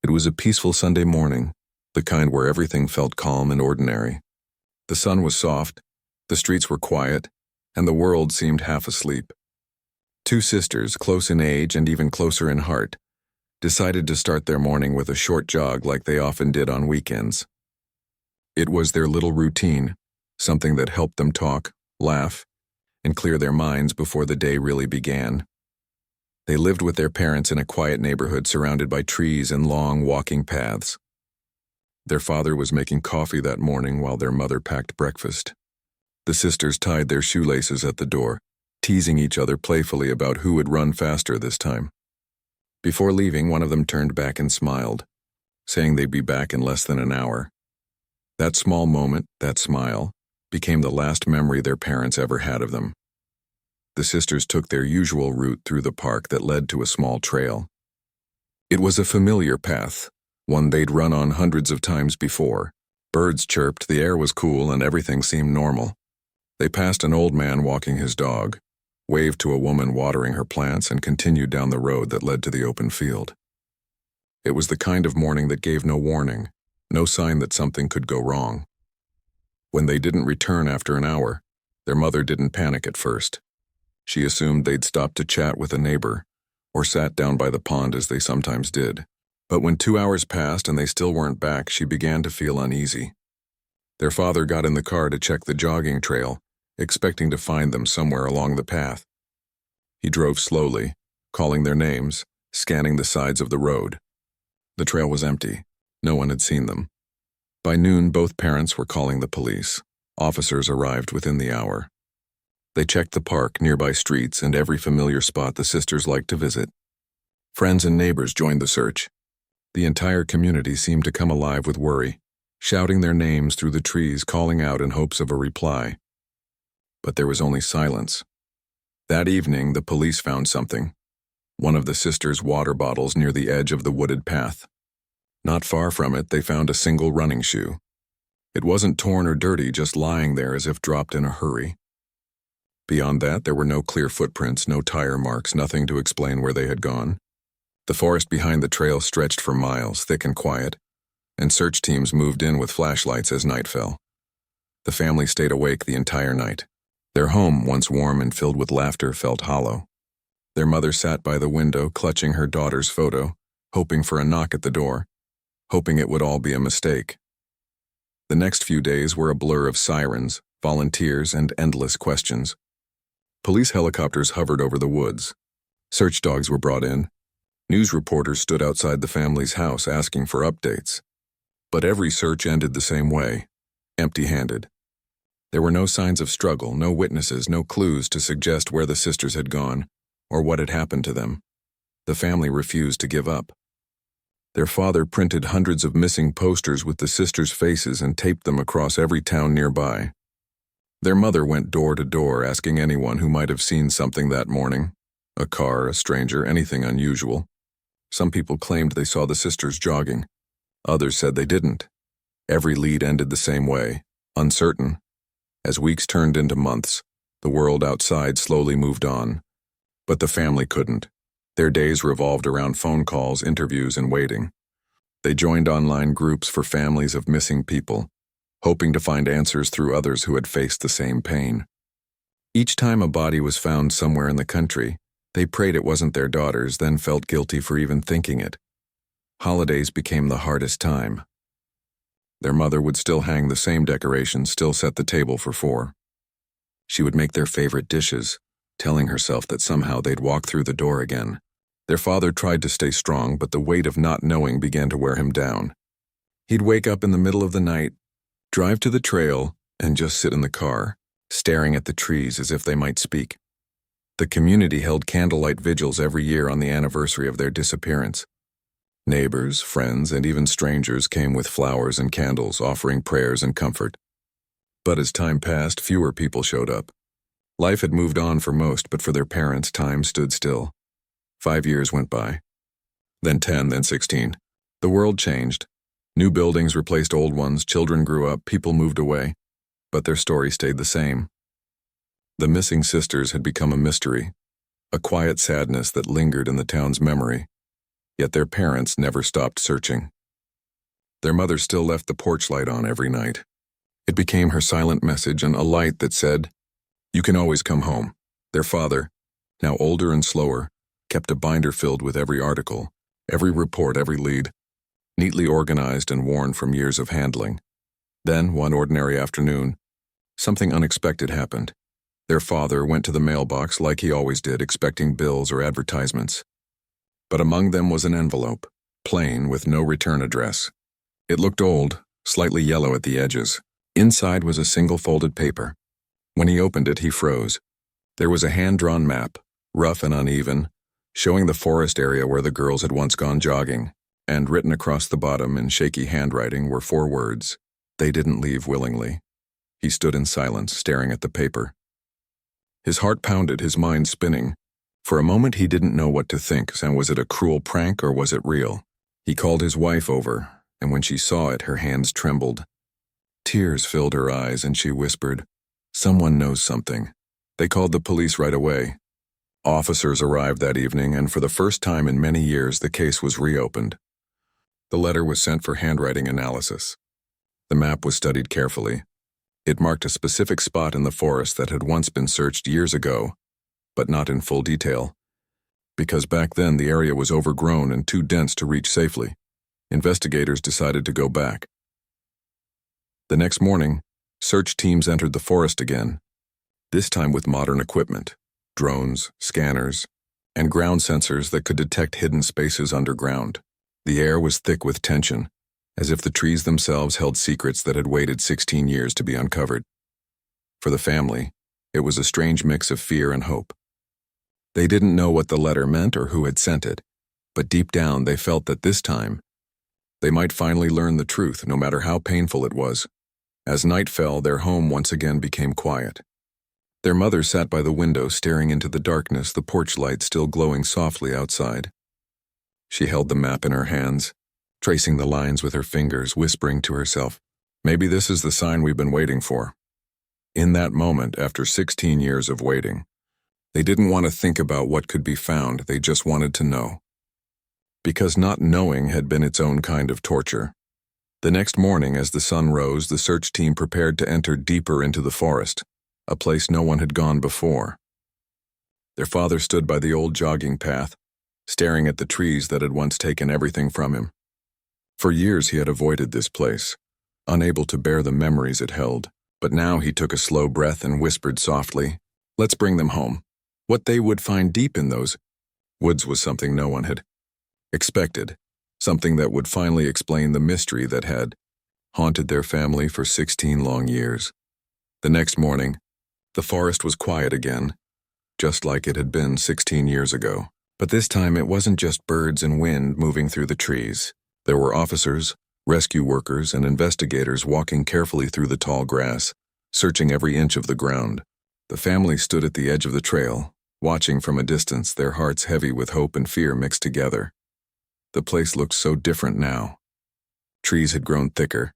It was a peaceful Sunday morning, the kind where everything felt calm and ordinary. The sun was soft, the streets were quiet, and the world seemed half asleep. Two sisters, close in age and even closer in heart, decided to start their morning with a short jog like they often did on weekends. It was their little routine, something that helped them talk, laugh, and clear their minds before the day really began. They lived with their parents in a quiet neighborhood surrounded by trees and long walking paths. Their father was making coffee that morning while their mother packed breakfast. The sisters tied their shoelaces at the door, teasing each other playfully about who would run faster this time. Before leaving, one of them turned back and smiled, saying they'd be back in less than an hour. That small moment, that smile, became the last memory their parents ever had of them. The sisters took their usual route through the park that led to a small trail. It was a familiar path, one they'd run on hundreds of times before. Birds chirped, the air was cool, and everything seemed normal. They passed an old man walking his dog, waved to a woman watering her plants, and continued down the road that led to the open field. It was the kind of morning that gave no warning, no sign that something could go wrong. When they didn't return after an hour, their mother didn't panic at first. She assumed they'd stopped to chat with a neighbor, or sat down by the pond as they sometimes did. But when 2 hours passed and they still weren't back, she began to feel uneasy. Their father got in the car to check the jogging trail, expecting to find them somewhere along the path. He drove slowly, calling their names, scanning the sides of the road. The trail was empty. No one had seen them. By noon, both parents were calling the police. Officers arrived within the hour. They checked the park, nearby streets, and every familiar spot the sisters liked to visit. Friends and neighbors joined the search. The entire community seemed to come alive with worry, shouting their names through the trees, calling out in hopes of a reply. But there was only silence. That evening, the police found something. One of the sisters' water bottles near the edge of the wooded path. Not far from it, they found a single running shoe. It wasn't torn or dirty, just lying there as if dropped in a hurry. Beyond that, there were no clear footprints, no tire marks, nothing to explain where they had gone. The forest behind the trail stretched for miles, thick and quiet, and search teams moved in with flashlights as night fell. The family stayed awake the entire night. Their home, once warm and filled with laughter, felt hollow. Their mother sat by the window, clutching her daughter's photo, hoping for a knock at the door, hoping it would all be a mistake. The next few days were a blur of sirens, volunteers, and endless questions. Police helicopters hovered over the woods. Search dogs were brought in. News reporters stood outside the family's house asking for updates. But every search ended the same way, empty-handed. There were no signs of struggle, no witnesses, no clues to suggest where the sisters had gone or what had happened to them. The family refused to give up. Their father printed hundreds of missing posters with the sisters' faces and taped them across every town nearby. Their mother went door to door asking anyone who might have seen something that morning. A car, a stranger, anything unusual. Some people claimed they saw the sisters jogging. Others said they didn't. Every lead ended the same way, uncertain. As weeks turned into months, the world outside slowly moved on. But the family couldn't. Their days revolved around phone calls, interviews, and waiting. They joined online groups for families of missing people, hoping to find answers through others who had faced the same pain. Each time a body was found somewhere in the country, they prayed it wasn't their daughters, then felt guilty for even thinking it. Holidays became the hardest time. Their mother would still hang the same decorations, still set the table for 4. She would make their favorite dishes, telling herself that somehow they'd walk through the door again. Their father tried to stay strong, but the weight of not knowing began to wear him down. He'd wake up in the middle of the night, drive to the trail, and just sit in the car, staring at the trees as if they might speak. The community held candlelight vigils every year on the anniversary of their disappearance. Neighbors, friends, and even strangers came with flowers and candles, offering prayers and comfort. But as time passed, fewer people showed up. Life had moved on for most, but for their parents, time stood still. 5 years went by. Then 10, then 16. The world changed. New buildings replaced old ones, children grew up, people moved away. But their story stayed the same. The missing sisters had become a mystery, a quiet sadness that lingered in the town's memory. Yet their parents never stopped searching. Their mother still left the porch light on every night. It became her silent message, and a light that said, "You can always come home." Their father, now older and slower, kept a binder filled with every article, every report, every lead, neatly organized and worn from years of handling. Then, one ordinary afternoon, something unexpected happened. Their father went to the mailbox like he always did, expecting bills or advertisements. But among them was an envelope, plain, with no return address. It looked old, slightly yellow at the edges. Inside was a single folded paper. When he opened it, he froze. There was a hand-drawn map, rough and uneven, showing the forest area where the girls had once gone jogging, and written across the bottom in shaky handwriting were 4 words: "They didn't leave willingly." He stood in silence, staring at the paper. His heart pounded, his mind spinning. For a moment he didn't know what to think, and was it a cruel prank or was it real? He called his wife over, and when she saw it, her hands trembled. Tears filled her eyes, and she whispered, "Someone knows something." They called the police right away. Officers arrived that evening, and for the first time in many years, the case was reopened. The letter was sent for handwriting analysis. The map was studied carefully. It marked a specific spot in the forest that had once been searched years ago, but not in full detail, because back then the area was overgrown and too dense to reach safely. Investigators decided to go back. The next morning, search teams entered the forest again, this time with modern equipment, drones, scanners, and ground sensors that could detect hidden spaces underground. The air was thick with tension, as if the trees themselves held secrets that had waited 16 years to be uncovered. For the family, it was a strange mix of fear and hope. They didn't know what the letter meant or who had sent it, but deep down they felt that this time, they might finally learn the truth, no matter how painful it was. As night fell, their home once again became quiet. Their mother sat by the window, staring into the darkness, the porch light still glowing softly outside. She held the map in her hands, tracing the lines with her fingers, whispering to herself, "Maybe this is the sign we've been waiting for." In that moment, after 16 years of waiting, they didn't want to think about what could be found, they just wanted to know. Because not knowing had been its own kind of torture. The next morning, as the sun rose, the search team prepared to enter deeper into the forest, a place no one had gone before. Their father stood by the old jogging path, staring at the trees that had once taken everything from him. For years he had avoided this place, unable to bear the memories it held, but now he took a slow breath and whispered softly, "Let's bring them home." What they would find deep in those woods was something no one had expected, something that would finally explain the mystery that had haunted their family for 16 long years. The next morning, the forest was quiet again, just like it had been 16 years ago. But this time it wasn't just birds and wind moving through the trees. There were officers, rescue workers, and investigators walking carefully through the tall grass, searching every inch of the ground. The family stood at the edge of the trail, watching from a distance, their hearts heavy with hope and fear mixed together. The place looked so different now. Trees had grown thicker.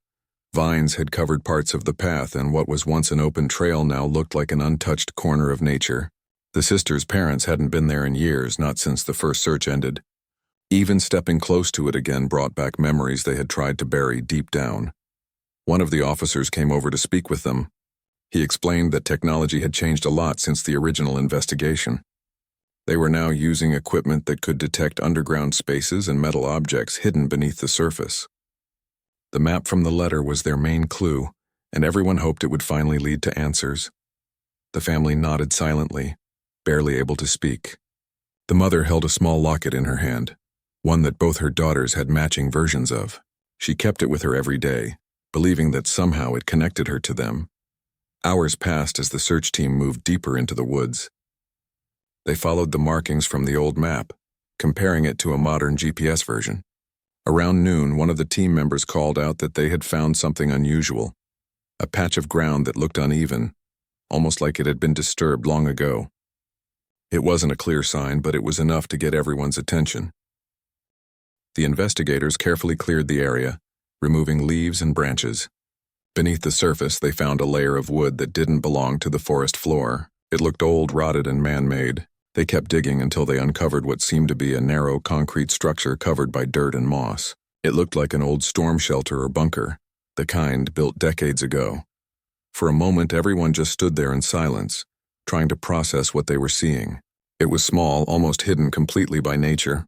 Vines had covered parts of the path, and what was once an open trail now looked like an untouched corner of nature. The sisters' parents hadn't been there in years, not since the first search ended. Even stepping close to it again brought back memories they had tried to bury deep down. One of the officers came over to speak with them. He explained that technology had changed a lot since the original investigation. They were now using equipment that could detect underground spaces and metal objects hidden beneath the surface. The map from the letter was their main clue, and everyone hoped it would finally lead to answers. The family nodded silently, barely able to speak. The mother held a small locket in her hand, one that both her daughters had matching versions of. She kept it with her every day, believing that somehow it connected her to them. Hours passed as the search team moved deeper into the woods. They followed the markings from the old map, comparing it to a modern GPS version. Around noon, one of the team members called out that they had found something unusual, a patch of ground that looked uneven, almost like it had been disturbed long ago. It wasn't a clear sign, but it was enough to get everyone's attention. The investigators carefully cleared the area, removing leaves and branches. Beneath the surface, they found a layer of wood that didn't belong to the forest floor. It looked old, rotted, and man-made. They kept digging until they uncovered what seemed to be a narrow concrete structure covered by dirt and moss. It looked like an old storm shelter or bunker, the kind built decades ago. For a moment, everyone just stood there in silence, trying to process what they were seeing. It was small, almost hidden completely by nature.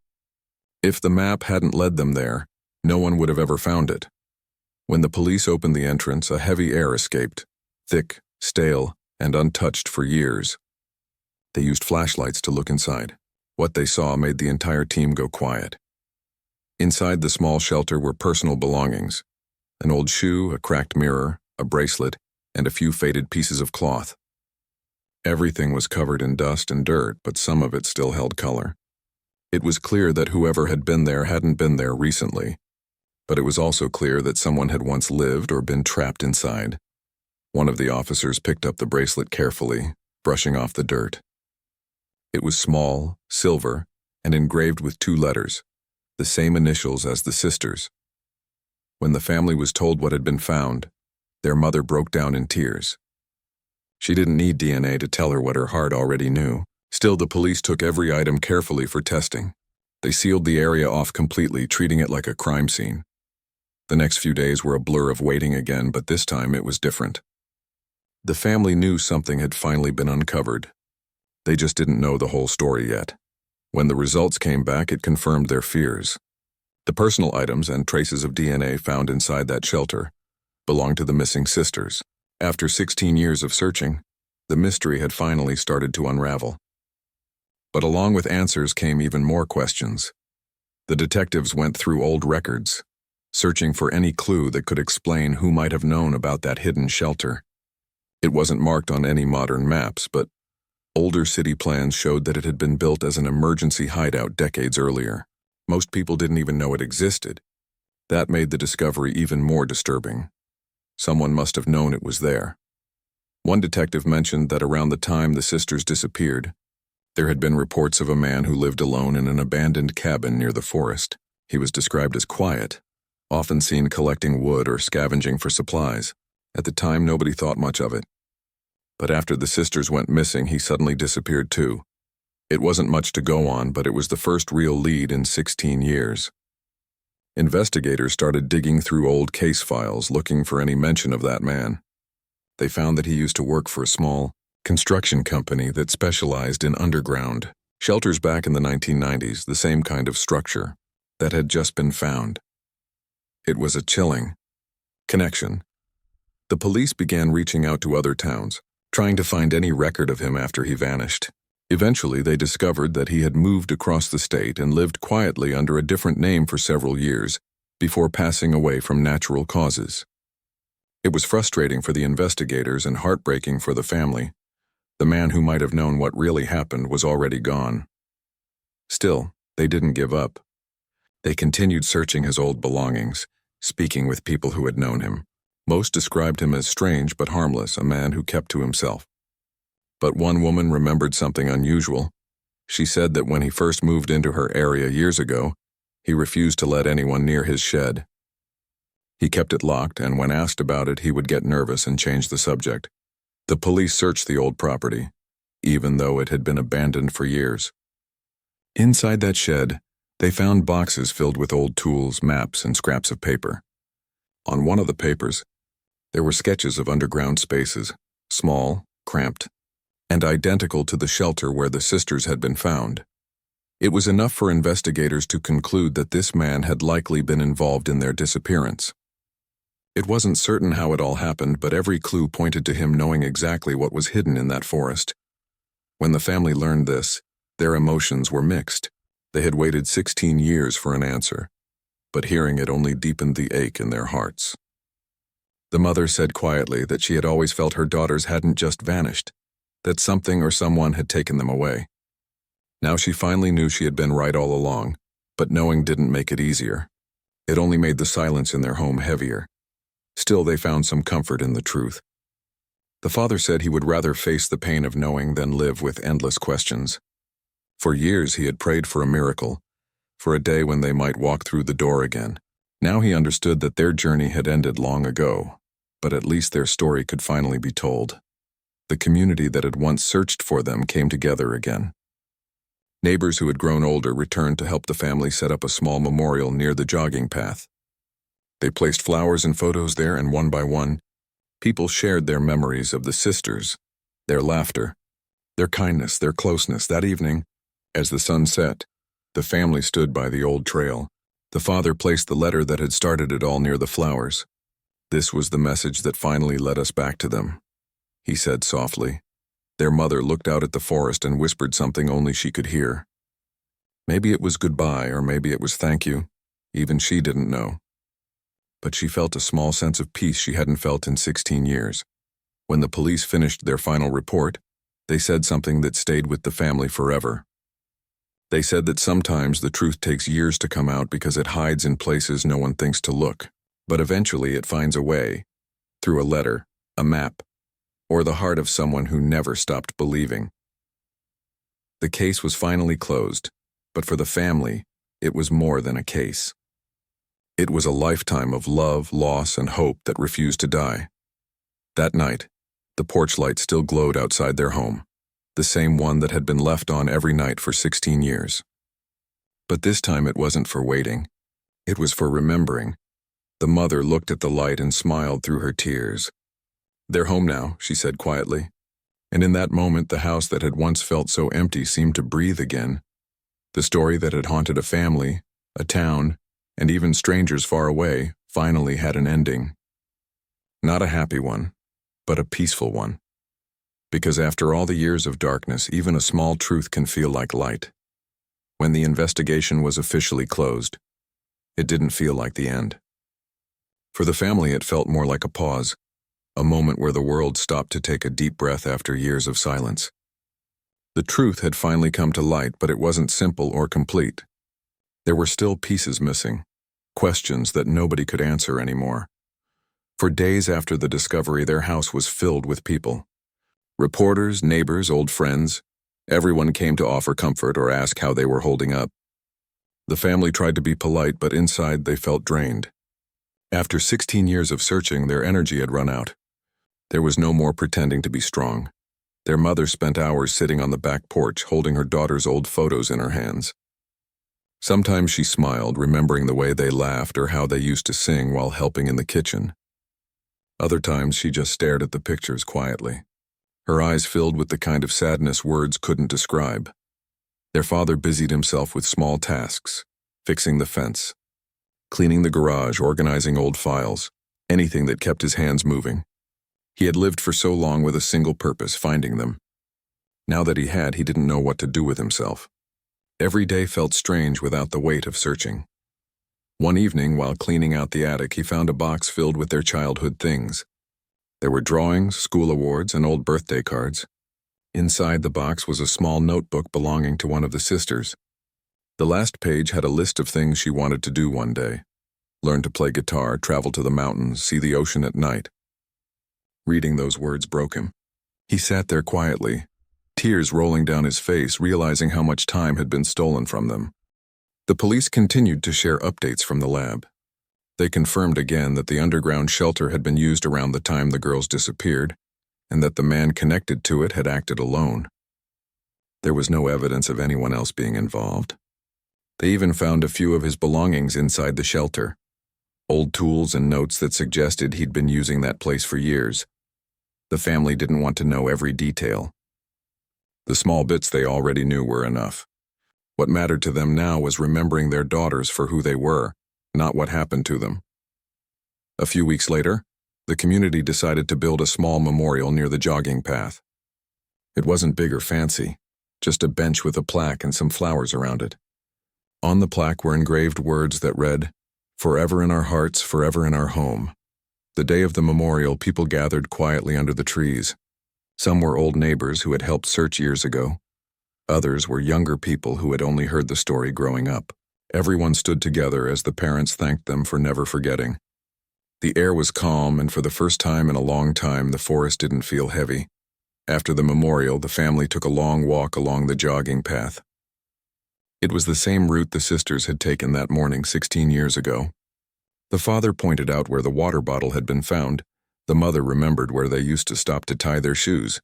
If the map hadn't led them there, no one would have ever found it. When the police opened the entrance, a heavy air escaped, thick, stale, and untouched for years. They used flashlights to look inside. What they saw made the entire team go quiet. Inside the small shelter were personal belongings: an old shoe, a cracked mirror, a bracelet, and a few faded pieces of cloth. Everything was covered in dust and dirt, but some of it still held color. It was clear that whoever had been there hadn't been there recently, but it was also clear that someone had once lived or been trapped inside. One of the officers picked up the bracelet carefully, brushing off the dirt. It was small, silver, and engraved with 2 letters, the same initials as the sisters. When the family was told what had been found, their mother broke down in tears. She didn't need DNA to tell her what her heart already knew. Still, the police took every item carefully for testing. They sealed the area off completely, treating it like a crime scene. The next few days were a blur of waiting again, but this time it was different. The family knew something had finally been uncovered. They just didn't know the whole story yet. When the results came back, it confirmed their fears. The personal items and traces of DNA found inside that shelter belonged to the missing sisters. After 16 years of searching, the mystery had finally started to unravel. But along with answers came even more questions. The detectives went through old records, searching for any clue that could explain who might have known about that hidden shelter. It wasn't marked on any modern maps, but older city plans showed that it had been built as an emergency hideout decades earlier. Most people didn't even know it existed. That made the discovery even more disturbing. Someone must have known it was there. One detective mentioned that around the time the sisters disappeared, there had been reports of a man who lived alone in an abandoned cabin near the forest. He was described as quiet, often seen collecting wood or scavenging for supplies. At the time, nobody thought much of it. But after the sisters went missing, he suddenly disappeared too. It wasn't much to go on, but it was the first real lead in 16 years. Investigators started digging through old case files, looking for any mention of that man. They found that he used to work for a small construction company that specialized in underground shelters back in the 1990s, the same kind of structure that had just been found. It was a chilling connection. The police began reaching out to other towns, trying to find any record of him after he vanished. Eventually, they discovered that he had moved across the state and lived quietly under a different name for several years before passing away from natural causes. It was frustrating for the investigators and heartbreaking for the family. The man who might have known what really happened was already gone. Still, they didn't give up. They continued searching his old belongings, speaking with people who had known him. Most described him as strange but harmless, a man who kept to himself. But one woman remembered something unusual. She said that when he first moved into her area years ago, he refused to let anyone near his shed. He kept it locked, and when asked about it, he would get nervous and change the subject. The police searched the old property, even though it had been abandoned for years. Inside that shed, they found boxes filled with old tools, maps, and scraps of paper. On one of the papers, there were sketches of underground spaces, small, cramped, and identical to the shelter where the sisters had been found. It was enough for investigators to conclude that this man had likely been involved in their disappearance. It wasn't certain how it all happened, but every clue pointed to him knowing exactly what was hidden in that forest. When the family learned this, their emotions were mixed. They had waited 16 years for an answer, but hearing it only deepened the ache in their hearts. The mother said quietly that she had always felt her daughters hadn't just vanished, that something or someone had taken them away. Now she finally knew she had been right all along, but knowing didn't make it easier. It only made the silence in their home heavier. Still, they found some comfort in the truth. The father said he would rather face the pain of knowing than live with endless questions. For years he had prayed for a miracle, for a day when they might walk through the door again. Now he understood that their journey had ended long ago, but at least their story could finally be told. The community that had once searched for them came together again. Neighbors who had grown older returned to help the family set up a small memorial near the jogging path. They placed flowers and photos there, and one by one, people shared their memories of the sisters, their laughter, their kindness, their closeness. That evening, as the sun set, the family stood by the old trail. The father placed the letter that had started it all near the flowers. This was the message that finally led us back to them, he said softly. Their mother looked out at the forest and whispered something only she could hear. Maybe it was goodbye, or maybe it was thank you. Even she didn't know. But she felt a small sense of peace she hadn't felt in 16 years. When the police finished their final report, they said something that stayed with the family forever. They said that sometimes the truth takes years to come out because it hides in places no one thinks to look, but eventually it finds a way, through a letter, a map, or the heart of someone who never stopped believing. The case was finally closed, but for the family, it was more than a case. It was a lifetime of love, loss, and hope that refused to die. That night, the porch light still glowed outside their home, the same one that had been left on every night for 16 years. But this time it wasn't for waiting. It was for remembering. The mother looked at the light and smiled through her tears. "They're home now," she said quietly. And in that moment, the house that had once felt so empty seemed to breathe again. The story that had haunted a family, a town, and even strangers far away finally had an ending. Not a happy one, but a peaceful one. Because after all the years of darkness, even a small truth can feel like light. When the investigation was officially closed, it didn't feel like the end. For the family, it felt more like a pause, a moment where the world stopped to take a deep breath after years of silence. The truth had finally come to light, but it wasn't simple or complete. There were still pieces missing, questions that nobody could answer anymore. For days after the discovery, their house was filled with people. Reporters, neighbors, old friends, everyone came to offer comfort or ask how they were holding up. The family tried to be polite, but inside they felt drained. After 16 years of searching, their energy had run out. There was no more pretending to be strong. Their mother spent hours sitting on the back porch, holding her daughter's old photos in her hands. Sometimes she smiled, remembering the way they laughed or how they used to sing while helping in the kitchen. Other times she just stared at the pictures quietly, her eyes filled with the kind of sadness words couldn't describe. Their father busied himself with small tasks, fixing the fence, cleaning the garage, organizing old files, anything that kept his hands moving. He had lived for so long with a single purpose, finding them. Now that he didn't know what to do with himself. Every day felt strange without the weight of searching. One evening, while cleaning out the attic, he found a box filled with their childhood things. There were drawings, school awards, and old birthday cards. Inside the box was a small notebook belonging to one of the sisters. The last page had a list of things she wanted to do one day. Learn to play guitar, travel to the mountains, see the ocean at night. Reading those words broke him. He sat there quietly, tears rolling down his face, realizing how much time had been stolen from them. The police continued to share updates from the lab. They confirmed again that the underground shelter had been used around the time the girls disappeared, and that the man connected to it had acted alone. There was no evidence of anyone else being involved. They even found a few of his belongings inside the shelter, old tools and notes that suggested he'd been using that place for years. The family didn't want to know every detail. The small bits they already knew were enough. What mattered to them now was remembering their daughters for who they were, not what happened to them. A few weeks later, the community decided to build a small memorial near the jogging path. It wasn't big or fancy, just a bench with a plaque and some flowers around it. On the plaque were engraved words that read, "Forever in our hearts, forever in our home." The day of the memorial, people gathered quietly under the trees. Some were old neighbors who had helped search years ago. Others were younger people who had only heard the story growing up. Everyone stood together as the parents thanked them for never forgetting. The air was calm, and for the first time in a long time, the forest didn't feel heavy. After the memorial, the family took a long walk along the jogging path. It was the same route the sisters had taken that morning 16 years ago. The father pointed out where the water bottle had been found. The mother remembered where they used to stop to tie their shoes.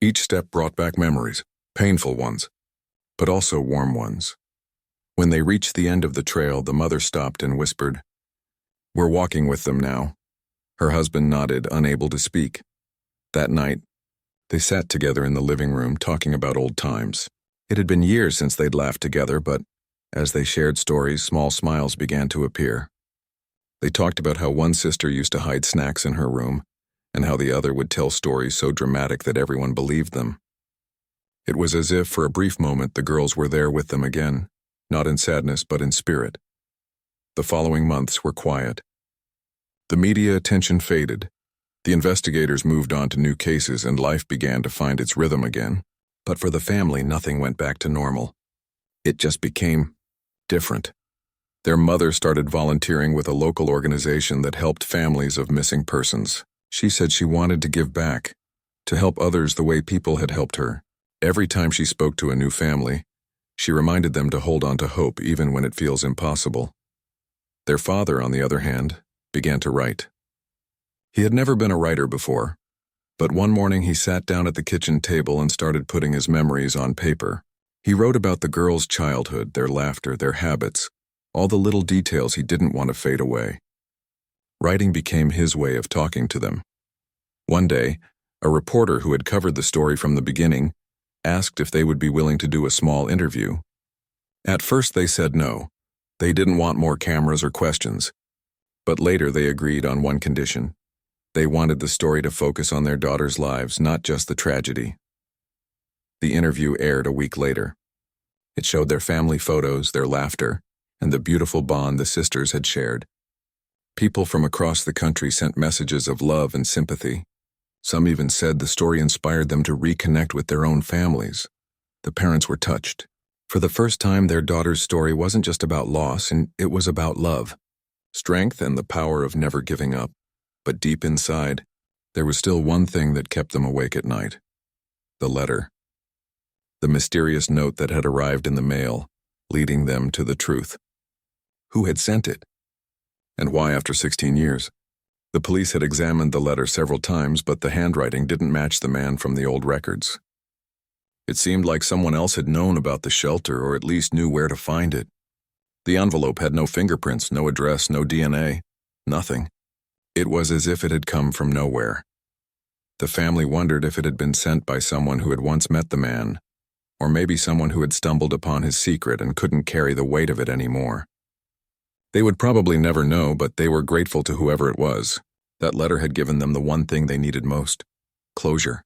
Each step brought back memories, painful ones. but also warm ones. When they reached the end of the trail, the mother stopped and whispered, "We're walking with them now." Her husband nodded, unable to speak. That night, they sat together in the living room talking about old times. It had been years since they'd laughed together, but as they shared stories, small smiles began to appear. They talked about how one sister used to hide snacks in her room, and how the other would tell stories so dramatic that everyone believed them. It was as if, for a brief moment, the girls were there with them again, not in sadness but in spirit. The following months were quiet. The media attention faded. The investigators moved on to new cases and life began to find its rhythm again. But for the family, nothing went back to normal. It just became different. Their mother started volunteering with a local organization that helped families of missing persons. She said she wanted to give back, to help others the way people had helped her. Every time she spoke to a new family, she reminded them to hold on to hope even when it feels impossible. Their father, on the other hand, began to write. He had never been a writer before, but one morning he sat down at the kitchen table and started putting his memories on paper. He wrote about the girls' childhood, their laughter, their habits, all the little details he didn't want to fade away. Writing became his way of talking to them. One day, a reporter who had covered the story from the beginning asked if they would be willing to do a small interview. At first they said no. They didn't want more cameras or questions. But later they agreed on one condition. They wanted the story to focus on their daughters' lives, not just the tragedy. The interview aired a week later. It showed their family photos, their laughter, and the beautiful bond the sisters had shared. People from across the country sent messages of love and sympathy. Some even said the story inspired them to reconnect with their own families. The parents were touched. For the first time, their daughter's story wasn't just about loss, and it was about love, strength, and the power of never giving up. But deep inside, there was still one thing that kept them awake at night. The letter. The mysterious note that had arrived in the mail, leading them to the truth. Who had sent it? And why after 16 years? The police had examined the letter several times, but the handwriting didn't match the man from the old records. It seemed like someone else had known about the shelter, or at least knew where to find it. The envelope had no fingerprints, no address, no DNA, nothing. It was as if it had come from nowhere. The family wondered if it had been sent by someone who had once met the man, or maybe someone who had stumbled upon his secret and couldn't carry the weight of it anymore. They would probably never know, but they were grateful to whoever it was. That letter had given them the one thing they needed most: closure.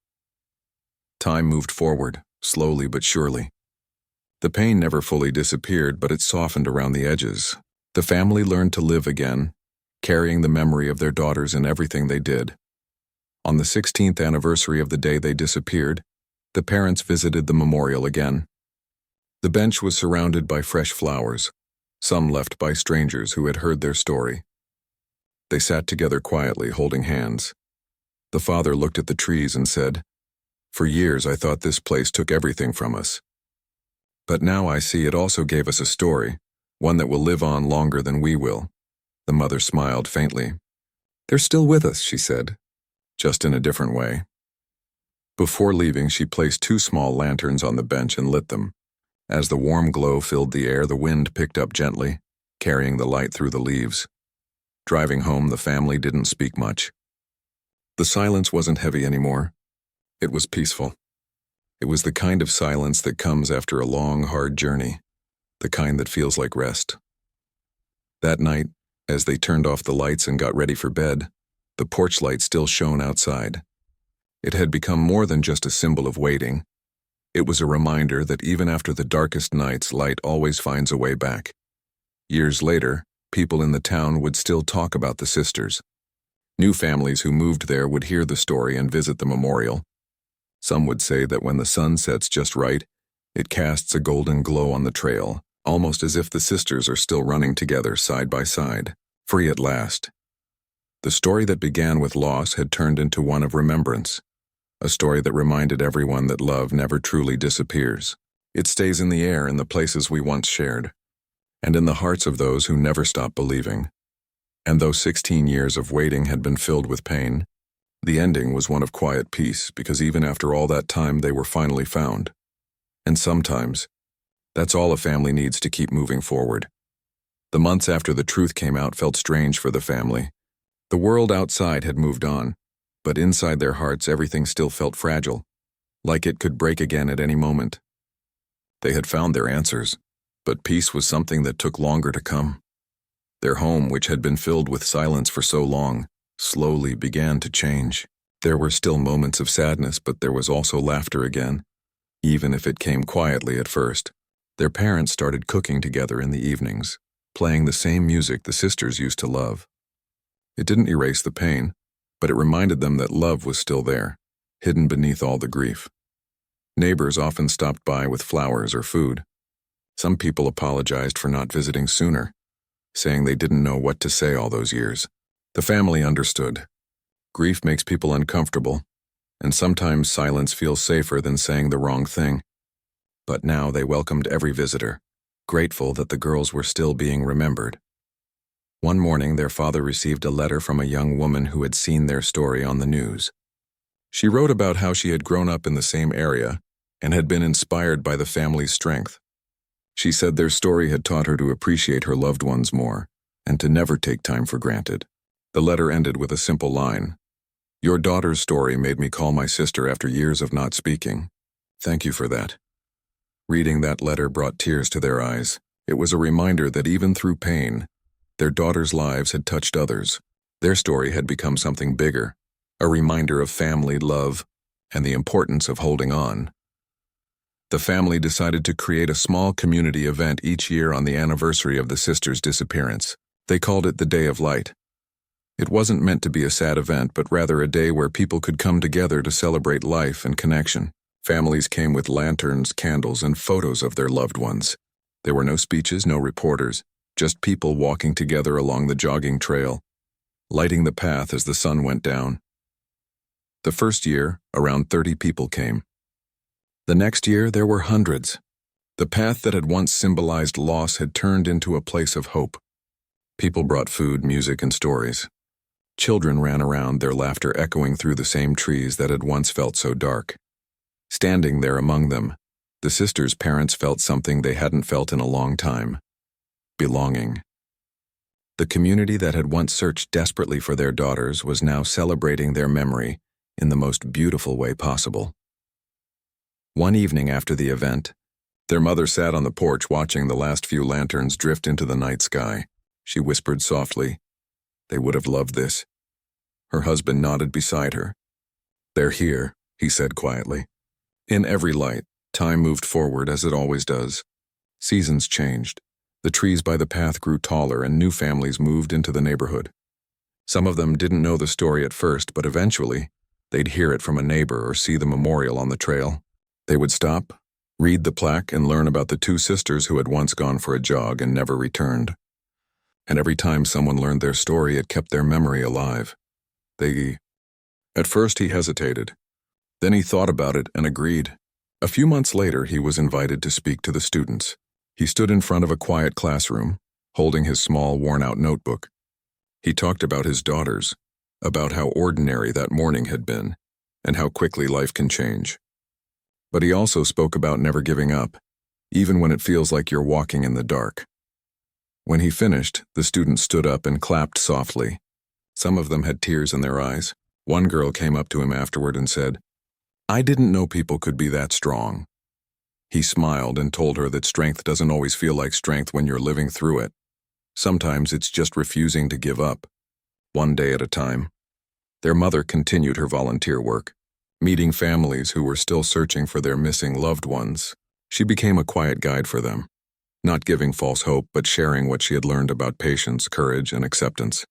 Time moved forward, slowly but surely. The pain never fully disappeared, but it softened around the edges. The family learned to live again, carrying the memory of their daughters in everything they did. On the 16th anniversary of the day they disappeared, the parents visited the memorial again. The bench was surrounded by fresh flowers, some left by strangers who had heard their story. They sat together quietly, holding hands. The father looked at the trees and said, "For years I thought this place took everything from us. But now I see it also gave us a story, one that will live on longer than we will." The mother smiled faintly. "They're still with us," she said, just in a different way. Before leaving, she placed 2 small lanterns on the bench and lit them. As the warm glow filled the air, the wind picked up gently, carrying the light through the leaves. Driving home, the family didn't speak much. The silence wasn't heavy anymore. It was peaceful. It was the kind of silence that comes after a long, hard journey, the kind that feels like rest. That night, as they turned off the lights and got ready for bed, the porch light still shone outside. It had become more than just a symbol of waiting. It was a reminder that even after the darkest nights, light always finds a way back. Years later, people in the town would still talk about the sisters. New families who moved there would hear the story and visit the memorial. Some would say that when the sun sets just right, it casts a golden glow on the trail, almost as if the sisters are still running together side by side, free at last. The story that began with loss had turned into one of remembrance, a story that reminded everyone that love never truly disappears. It stays in the air in the places we once shared, and in the hearts of those who never stop believing. And though 16 years of waiting had been filled with pain, the ending was one of quiet peace, because even after all that time they were finally found. And sometimes, That's all a family needs to keep moving forward. The months after the truth came out felt strange for the family. The world outside had moved on, but inside their hearts everything still felt fragile, like it could break again at any moment. They had found their answers, but peace was something that took longer to come. Their home, which had been filled with silence for so long, slowly began to change. There were still moments of sadness, but there was also laughter again, even if it came quietly at first. Their parents started cooking together in the evenings, playing the same music the sisters used to love. It didn't erase the pain, but it reminded them that love was still there, hidden beneath all the grief. Neighbors often stopped by with flowers or food. Some people apologized for not visiting sooner, saying they didn't know what to say all those years. The family understood. Grief makes people uncomfortable, and sometimes silence feels safer than saying the wrong thing. But now they welcomed every visitor, grateful that the girls were still being remembered. One morning, their father received a letter from a young woman who had seen their story on the news. She wrote about how she had grown up in the same area and had been inspired by the family's strength. She said their story had taught her to appreciate her loved ones more and to never take time for granted. The letter ended with a simple line: "Your daughter's story made me call my sister after years of not speaking. Thank you for that." Reading that letter brought tears to their eyes. It was a reminder that even through pain, their daughters' lives had touched others. Their story had become something bigger, a reminder of family love and the importance of holding on. The family decided to create a small community event each year on the anniversary of the sisters' disappearance. They called it the Day of Light. It wasn't meant to be a sad event, but rather a day where people could come together to celebrate life and connection. Families came with lanterns, candles, and photos of their loved ones. There were no speeches, no reporters, just people walking together along the jogging trail, lighting the path as the sun went down. The first year, around 30 people came. The next year, there were hundreds. The path that had once symbolized loss had turned into a place of hope. People brought food, music, and stories. Children ran around, their laughter echoing through the same trees that had once felt so dark. Standing there among them, the sisters' parents felt something they hadn't felt in a long time: belonging. The community that had once searched desperately for their daughters was now celebrating their memory in the most beautiful way possible. One evening after the event, their mother sat on the porch watching the last few lanterns drift into the night sky. She whispered softly, "They would have loved this." Her husband nodded beside her. "They're here," he said quietly. In every light, time moved forward as it always does. Seasons changed. The trees by the path grew taller and new families moved into the neighborhood. Some of them didn't know the story at first, but eventually, they'd hear it from a neighbor or see the memorial on the trail. They would stop, read the plaque, and learn about the two sisters who had once gone for a jog and never returned. And every time someone learned their story, it kept their memory alive. At first he hesitated. Then he thought about it and agreed. A few months later, he was invited to speak to the students. He stood in front of a quiet classroom, holding his small, worn-out notebook. He talked about his daughters, about how ordinary that morning had been, and how quickly life can change. But he also spoke about never giving up, even when it feels like you're walking in the dark. When he finished, the students stood up and clapped softly. Some of them had tears in their eyes. One girl came up to him afterward and said, "I didn't know people could be that strong." He smiled and told her that strength doesn't always feel like strength when you're living through it. Sometimes it's just refusing to give up, one day at a time. Their mother continued her volunteer work, meeting families who were still searching for their missing loved ones. She became a quiet guide for them, not giving false hope, but sharing what she had learned about patience, courage, and acceptance.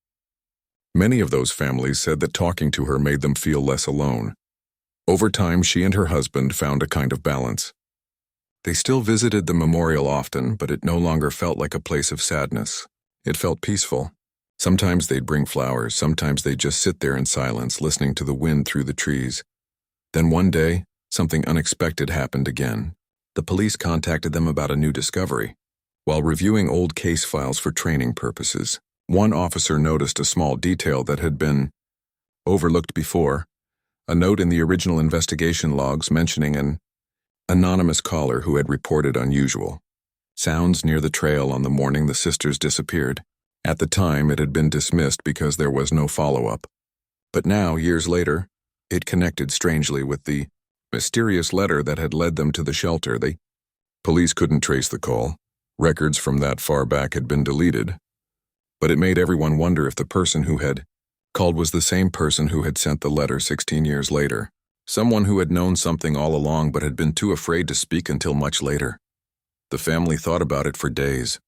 Many of those families said that talking to her made them feel less alone. Over time, she and her husband found a kind of balance. They still visited the memorial often, but it no longer felt like a place of sadness. It felt peaceful. Sometimes they'd bring flowers, sometimes they'd just sit there in silence, listening to the wind through the trees. Then one day, something unexpected happened again. The police contacted them about a new discovery. While reviewing old case files for training purposes, one officer noticed a small detail that had been overlooked before: a note in the original investigation logs mentioning an anonymous caller who had reported unusual. Sounds near the trail on the morning the sisters disappeared. At the time, it had been dismissed because there was no follow-up. But now, years later, it connected strangely with the mysterious letter that had led them to the shelter. Police couldn't trace the call. Records from that far back had been deleted. But it made everyone wonder if the person who had called was the same person who had sent the letter 16 years later. Someone who had known something all along but had been too afraid to speak until much later. The family thought about it for days.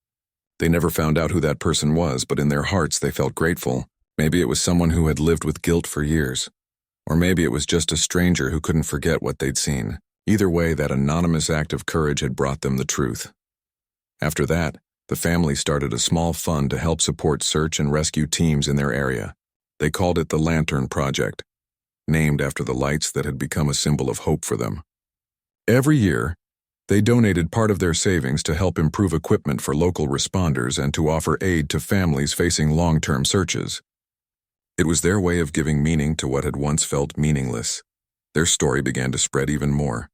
They never found out who that person was, but in their hearts they felt grateful. Maybe it was someone who had lived with guilt for years. Or maybe it was just a stranger who couldn't forget what they'd seen. Either way, that anonymous act of courage had brought them the truth. After that, the family started a small fund to help support search and rescue teams in their area. They called it the Lantern Project, named after the lights that had become a symbol of hope for them. Every year, they donated part of their savings to help improve equipment for local responders and to offer aid to families facing long-term searches. It was their way of giving meaning to what had once felt meaningless. Their story began to spread even more,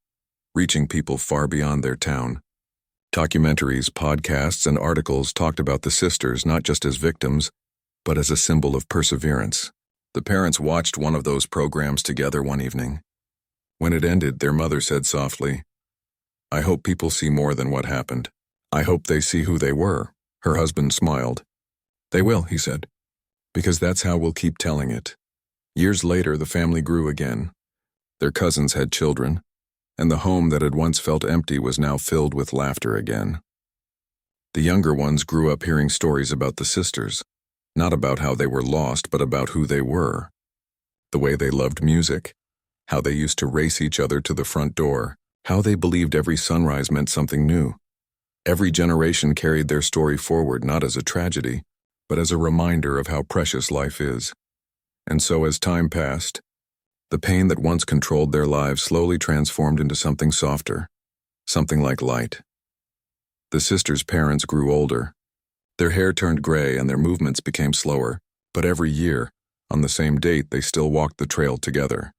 reaching people far beyond their town. Documentaries, podcasts, and articles talked about the sisters not just as victims, but as a symbol of perseverance. The parents watched one of those programs together one evening. When it ended, their mother said softly, "I hope people see more than what happened. I hope they see who they were." Her husband smiled. "They will," he said, "because that's how we'll keep telling it." Years later, the family grew again. Their cousins had children, and the home that had once felt empty was now filled with laughter again. The younger ones grew up hearing stories about the sisters, not about how they were lost, but about who they were. The way they loved music, how they used to race each other to the front door, how they believed every sunrise meant something new. Every generation carried their story forward not as a tragedy, but as a reminder of how precious life is. And so as time passed, the pain that once controlled their lives slowly transformed into something softer, something like light. The sisters' parents grew older. Their hair turned gray and their movements became slower, but every year, on the same date, they still walked the trail together.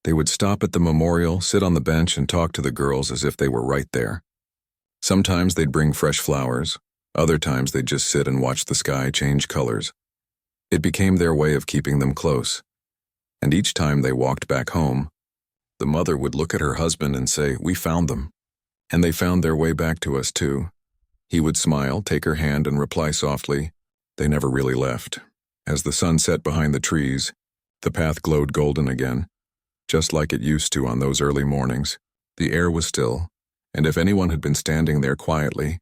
They would stop at the memorial, sit on the bench, and talk to the girls as if they were right there. Sometimes they'd bring fresh flowers. Other times they'd just sit and watch the sky change colors. It became their way of keeping them close. And each time they walked back home, the mother would look at her husband and say, "We found them." And they found their way back to us too. He would smile, take her hand, and reply softly, "They never really left." As the sun set behind the trees, the path glowed golden again, just like it used to on those early mornings. The air was still, and if anyone had been standing there quietly,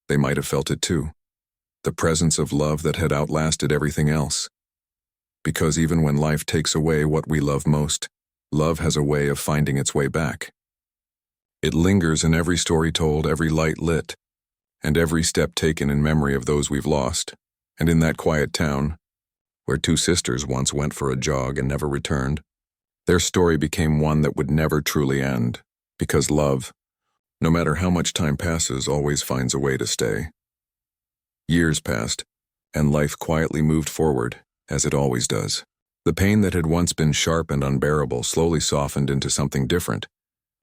they might have felt it too. The presence of love that had outlasted everything else. Because even when life takes away what we love most, love has a way of finding its way back. It lingers in every story told, every light lit, and every step taken in memory of those we've lost. And in that quiet town, where two sisters once went for a jog and never returned, their story became one that would never truly end, because love, no matter how much time passes, always finds a way to stay. Years passed, and life quietly moved forward, as it always does. The pain that had once been sharp and unbearable slowly softened into something different,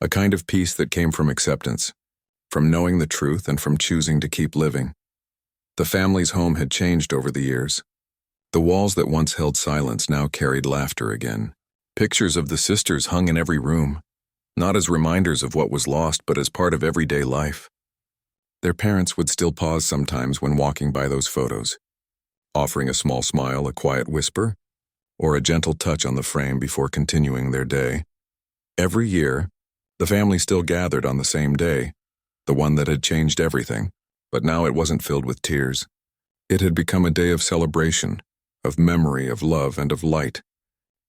a kind of peace that came from acceptance, from knowing the truth and from choosing to keep living. The family's home had changed over the years. The walls that once held silence now carried laughter again. Pictures of the sisters hung in every room, not as reminders of what was lost, but as part of everyday life. Their parents would still pause sometimes when walking by those photos, offering a small smile, a quiet whisper, or a gentle touch on the frame before continuing their day. Every year, the family still gathered on the same day, the one that had changed everything, but now it wasn't filled with tears. It had become a day of celebration, of memory, of love, and of light.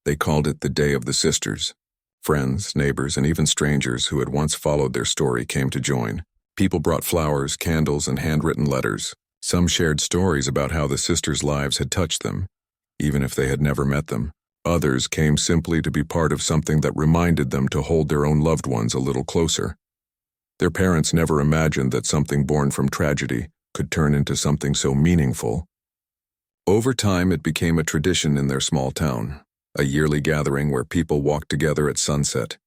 They called it the Day of the Sisters. Friends, neighbors, and even strangers who had once followed their story came to join. People brought flowers, candles, and handwritten letters. Some shared stories about how the sisters' lives had touched them, even if they had never met them. Others came simply to be part of something that reminded them to hold their own loved ones a little closer. Their parents never imagined that something born from tragedy could turn into something so meaningful. Over time, it became a tradition in their small town, a yearly gathering where people walked together at sunset,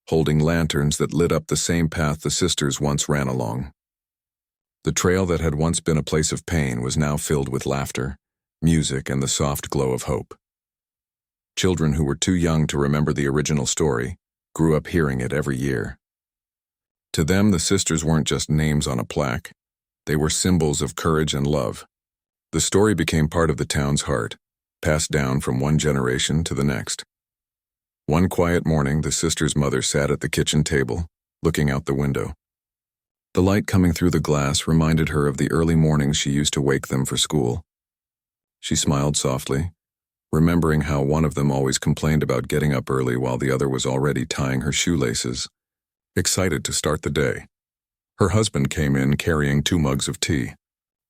holding lanterns that lit up the same path the sisters once ran along. The trail that had once been a place of pain was now filled with laughter, music, and the soft glow of hope. Children who were too young to remember the original story grew up hearing it every year. To them, the sisters weren't just names on a plaque. They were symbols of courage and love. The story became part of the town's heart, passed down from one generation to the next. One quiet morning, the sisters' mother sat at the kitchen table, looking out the window. The light coming through the glass reminded her of the early mornings she used to wake them for school. She smiled softly, remembering how one of them always complained about getting up early while the other was already tying her shoelaces, excited to start the day. Her husband came in carrying 2 mugs of tea.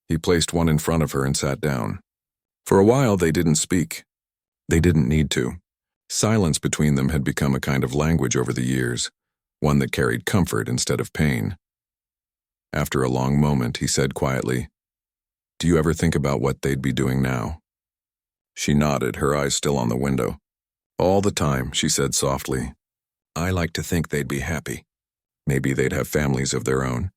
He placed one in front of her and sat down. For a while, they didn't speak. They didn't need to. Silence between them had become a kind of language over the years, one that carried comfort instead of pain. After a long moment, he said quietly, "Do you ever think about what they'd be doing now?" She nodded, her eyes still on the window. "All the time," she said softly. "I like to think they'd be happy. Maybe they'd have families of their own.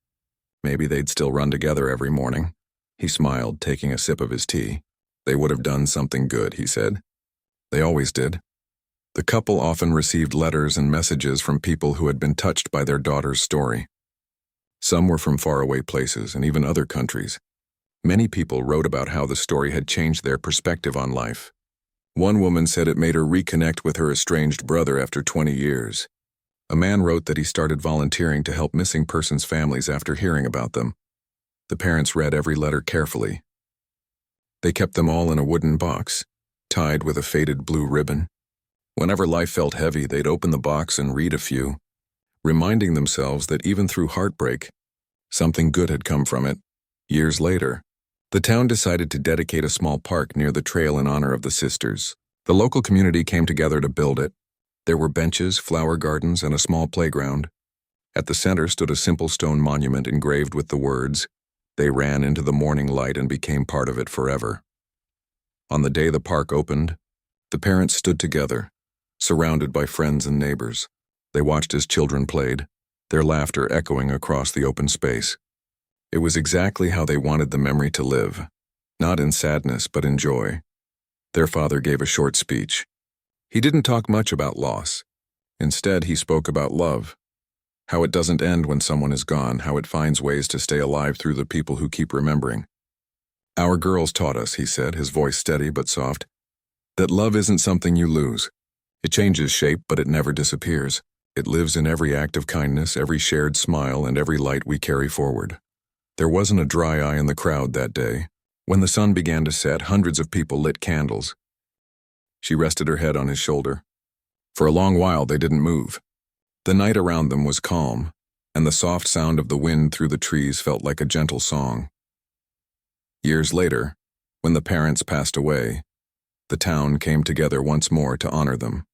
Maybe they'd still run together every morning." He smiled, taking a sip of his tea. "They would have done something good," he said. "They always did." The couple often received letters and messages from people who had been touched by their daughter's story. Some were from faraway places and even other countries. Many people wrote about how the story had changed their perspective on life. One woman said it made her reconnect with her estranged brother after 20 years. A man wrote that he started volunteering to help missing persons' families after hearing about them. The parents read every letter carefully. They kept them all in a wooden box, tied with a faded blue ribbon. Whenever life felt heavy, they'd open the box and read a few, reminding themselves that even through heartbreak, something good had come from it. Years later, the town decided to dedicate a small park near the trail in honor of the sisters. The local community came together to build it. There were benches, flower gardens, and a small playground. At the center stood a simple stone monument engraved with the words, "They ran into the morning light and became part of it forever." On the day the park opened, the parents stood together, surrounded by friends and neighbors. They watched as children played, their laughter echoing across the open space. It was exactly how they wanted the memory to live, not in sadness but in joy. Their father gave a short speech. He didn't talk much about loss. Instead, he spoke about love, how it doesn't end when someone is gone, how it finds ways to stay alive through the people who keep remembering. "Our girls taught us," he said, his voice steady but soft, "that love isn't something you lose. It changes shape, but it never disappears. It lives in every act of kindness, every shared smile, and every light we carry forward." There wasn't a dry eye in the crowd that day. When the sun began to set, hundreds of people lit candles. She rested her head on his shoulder. For a long while, they didn't move. The night around them was calm, and the soft sound of the wind through the trees felt like a gentle song. Years later, when the parents passed away, the town came together once more to honor them.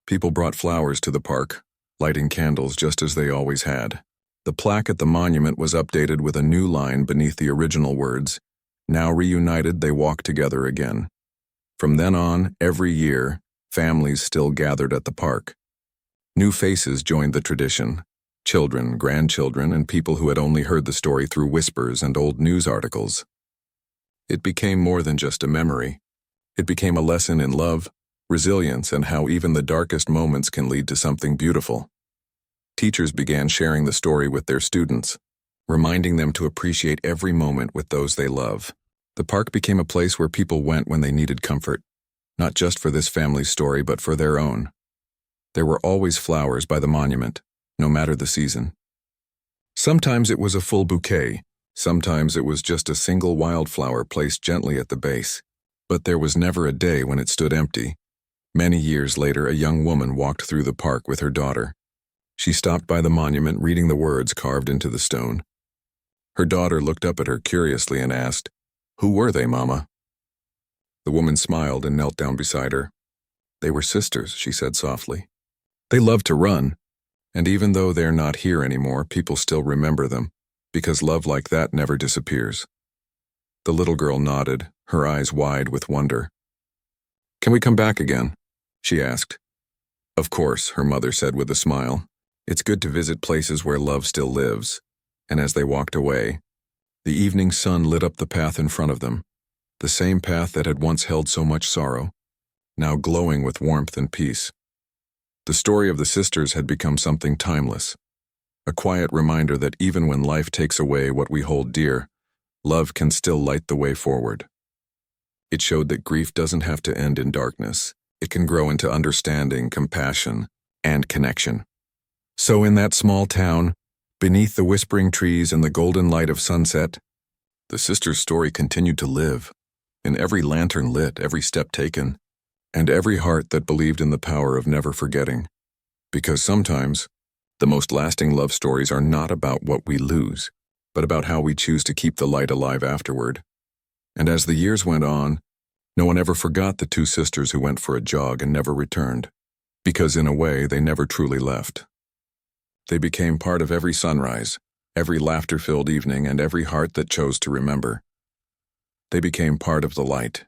People brought flowers to the park, lighting candles just as they always had. The plaque at the monument was updated with a new line beneath the original words, "Now reunited, they walk together again." From then on, every year, families still gathered at the park. New faces joined the tradition, children, grandchildren, and people who had only heard the story through whispers and old news articles. It became more than just a memory. It became a lesson in love, resilience, and how even the darkest moments can lead to something beautiful. Teachers began sharing the story with their students, reminding them to appreciate every moment with those they love. The park became a place where people went when they needed comfort, not just for this family's story, but for their own. There were always flowers by the monument, no matter the season. Sometimes it was a full bouquet, sometimes it was just a single wildflower placed gently at the base. But there was never a day when it stood empty. Many years later, a young woman walked through the park with her daughter. She stopped by the monument, reading the words carved into the stone. Her daughter looked up at her curiously and asked, "Who were they, Mama?" The woman smiled and knelt down beside her. "They were sisters," she said softly. "They loved to run, and even though they're not here anymore, people still remember them, because love like that never disappears." The little girl nodded, her eyes wide with wonder. "Can we come back again?" she asked. "Of course," her mother said with a smile. "It's good to visit places where love still lives." And as they walked away, The evening sun lit up the path in front of them, the same path that had once held so much sorrow, now glowing with warmth and peace. The story of the sisters had become something timeless, a quiet reminder that even when life takes away what we hold dear, love can still light the way forward. It showed that grief doesn't have to end in darkness. It can grow into understanding, compassion, and connection. So in that small town, beneath the whispering trees and the golden light of sunset, the sisters' story continued to live, in every lantern lit, every step taken, and every heart that believed in the power of never forgetting. Because sometimes, the most lasting love stories are not about what we lose, but about how we choose to keep the light alive afterward. And as the years went on, no one ever forgot the two sisters who went for a jog and never returned, because in a way they never truly left. They became part of every sunrise, every laughter-filled evening, and every heart that chose to remember. They became part of the light,